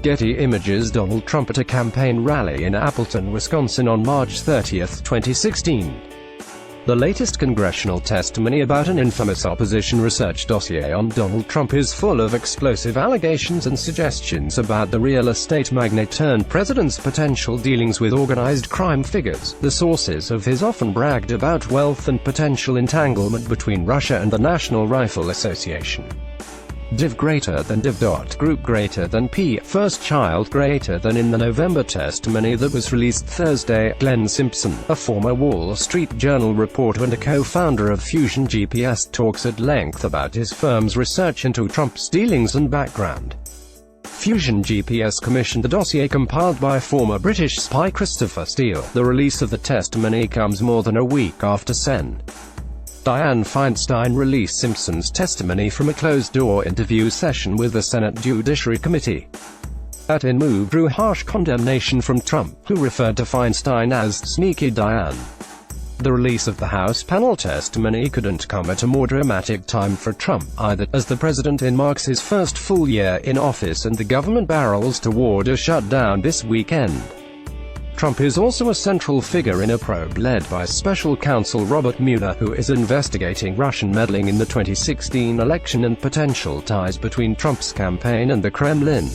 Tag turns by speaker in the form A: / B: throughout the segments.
A: Getty Images. Donald Trump at a campaign rally in Appleton, Wisconsin on March 30, 2016. The latest congressional testimony about an infamous opposition research dossier on Donald Trump is full of explosive allegations and suggestions about the real estate magnate turned president's potential dealings with organized crime figures, the sources of his often bragged about wealth and potential entanglement between Russia and the National Rifle Association. Div greater than div. Group greater than P. First child greater than. In the November testimony that was released Thursday, Glenn Simpson, a former Wall Street Journal reporter and a co-founder of Fusion GPS, talks at length about his firm's research into Trump's dealings and background. Fusion GPS commissioned the dossier compiled by former British spy Christopher Steele. The release of the testimony comes more than a week after Sen. Dianne Feinstein released Simpson's testimony from a closed-door interview session with the Senate Judiciary Committee. That move drew harsh condemnation from Trump, who referred to Feinstein as "sneaky Dianne." The release of the House panel testimony couldn't come at a more dramatic time for Trump, either, as the president marks his first full year in office and the government barrels toward a shutdown this weekend. Trump is also a central figure in a probe led by special counsel Robert Mueller, who is investigating Russian meddling in the 2016 election and potential ties between Trump's campaign and the Kremlin.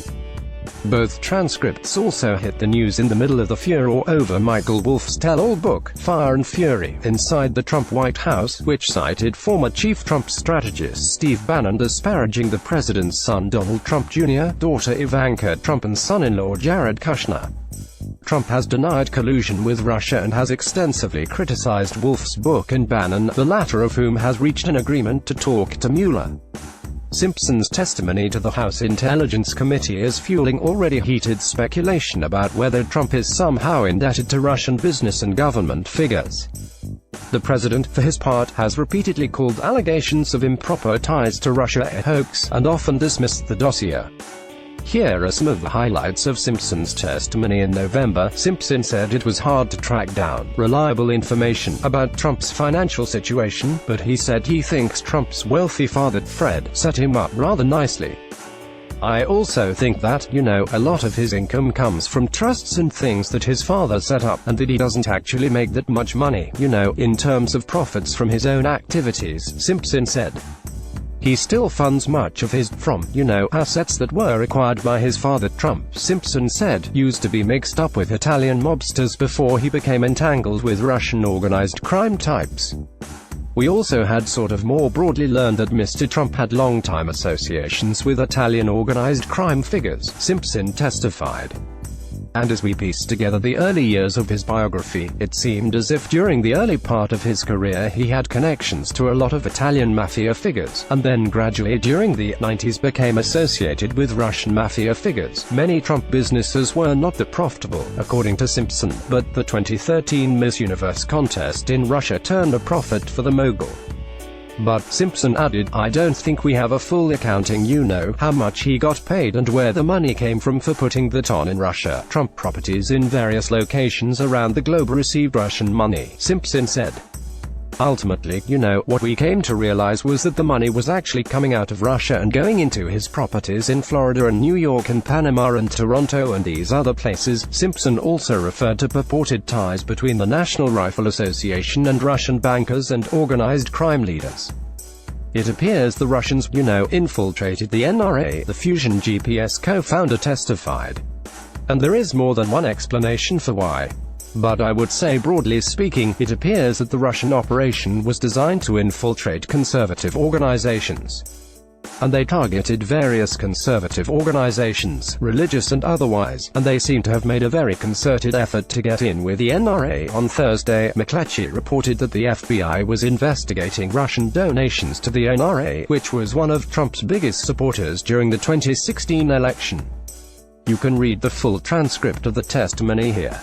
A: Both transcripts also hit the news in the middle of the furor over Michael Wolff's tell-all book, Fire and Fury, Inside the Trump White House, which cited former Chief Trump strategist Steve Bannon disparaging the president's son Donald Trump Jr., daughter Ivanka Trump and son-in-law Jared Kushner. Trump has denied collusion with Russia and has extensively criticized Wolff's book and Bannon, the latter of whom has reached an agreement to talk to Mueller. Simpson's testimony to the House Intelligence Committee is fueling already heated speculation about whether Trump is somehow indebted to Russian business and government figures. The president, for his part, has repeatedly called allegations of improper ties to Russia a hoax, and often dismissed the dossier. Here are some of the highlights of Simpson's testimony in November. Simpson said it was hard to track down reliable information about Trump's financial situation, but he said he thinks Trump's wealthy father, Fred, set him up rather nicely. I also think that, a lot of his income comes from trusts and things that his father set up, and that he doesn't actually make that much money, in terms of profits from his own activities, Simpson said. He still funds much of his, assets that were acquired by his father. Trump, Simpson said, used to be mixed up with Italian mobsters before he became entangled with Russian organized crime types. We also had sort of more broadly learned that Mr. Trump had long-time associations with Italian organized crime figures, Simpson testified. And as we pieced together the early years of his biography, it seemed as if during the early part of his career he had connections to a lot of Italian mafia figures, and then gradually during the 90s became associated with Russian mafia figures. Many Trump businesses were not that profitable, according to Simpson, but the 2013 Miss Universe contest in Russia turned a profit for the mogul. But, Simpson added, I don't think we have a full accounting, how much he got paid and where the money came from for putting that on in Russia. Trump properties in various locations around the globe received Russian money, Simpson said. Ultimately, what we came to realize was that the money was actually coming out of Russia and going into his properties in Florida and New York and Panama and Toronto and these other places. Simpson also referred to purported ties between the National Rifle Association and Russian bankers and organized crime leaders. It appears the Russians, infiltrated the NRA, the Fusion GPS co-founder testified. And there is more than one explanation for why. But I would say broadly speaking, it appears that the Russian operation was designed to infiltrate conservative organizations. And they targeted various conservative organizations, religious and otherwise, and they seem to have made a very concerted effort to get in with the NRA. On Thursday, McClatchy reported that the FBI was investigating Russian donations to the NRA, which was one of Trump's biggest supporters during the 2016 election. You can read the full transcript of the testimony here.